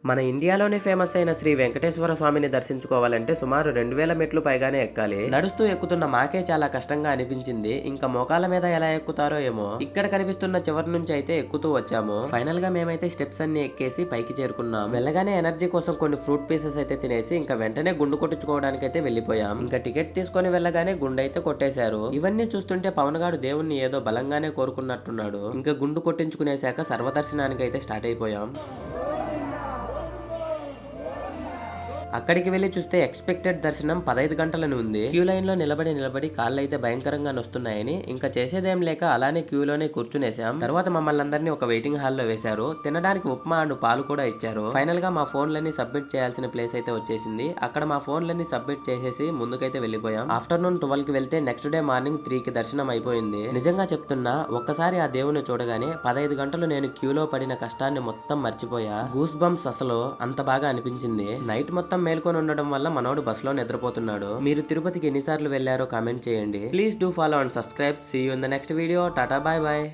మన ఇండియాలోనే ఫేమస్ అయిన శ్రీ వెంకటేశ్వర స్వామిని దర్శించుకోవాలంటే సుమారు 2000 మెట్లు పైగానే ఎక్కాలి. నడుస్తూ ఎక్కుతున్న మాకే చాలా కష్టంగా అనిపించింది. ఇంకా మోకాల మీద ఎలా ఎక్కుతారో ఏమో. ఇక్కడ కనిపిస్తున్న చివరి నుంచి అయితే ఎక్కుతూ వచ్చాము. ఫైనల్ గా మేమైతే స్టెప్స్ అన్ని ఎక్కేసి పైకి చేరుకున్నాం. వెళ్ళగానే ఎనర్జీ కోసం కొన్ని ఫ్రూట్ పీసెస్ అయితే తినేసి ఇంకా వెంటనే గుండు కొట్టించుకోవడానికి అయితే వెళ్ళిపోయాం. ఇంకా టికెట్ తీసుకొని వెళ్ళగానే గుండు అయితే కొట్టేశారు. ఇవన్నీ చూస్తుంటే పవన్ గాడు దేవుణ్ణి ఏదో బలంగానే కోరుకున్నట్టున్నాడు. ఇంకా గుండు కొట్టించుకునేశాక సర్వదర్శనానికి అయితే స్టార్ట్ అయిపోయాం. అక్కడికి వెళ్లి చూస్తే ఎక్స్పెక్టెడ్ దర్శనం 15 గంటలని ఉంది. క్యూ లైన్ లో నిలబడి కాళ్ళు అయితే భయంకరంగా నొస్తున్నాయని ఇంకా చేసేదేం లేక అలానే క్యూలోనే కూర్చునేసాం. తర్వాత మమ్మల్ని అందరినీ ఒక వెయిటింగ్ హాల్ లో వేశారు. తినడానికి ఉప్మా అండ్ పాలు కూడా ఇచ్చారు. ఫైనల్ గా మా ఫోన్లన్నీ సబ్మిట్ చేయాల్సిన ప్లేస్ అయితే వచ్చేసింది. అక్కడ మా ఫోన్లన్నీ సబ్మిట్ చేసేసి ముందుకైతే వెళ్ళిపోయాం. ఆఫ్టర్నూన్ 12 కి వెళ్తే నెక్స్ట్ డే మార్నింగ్ 3 కి దర్శనం అయిపోయింది. నిజంగా చెప్తున్నా, ఒక్కసారి ఆ దేవుని చూడగానే 15 గంటలు నేను క్యూలో పడిన కష్టాన్ని మొత్తం మర్చిపోయా. గూస్ బంప్స్ అసలు అంత బాగా అనిపించింది. నైట్ మొత్తం మేల్కొని ఉండడం వల్ల మనోడు బస్ లో నిద్రపోతున్నాడు. మీరు తిరుపతికి ఎన్నిసార్లు వెళ్లారో కామెంట్ చేయండి. Please do follow and subscribe. See you in the next video. Tata, bye bye.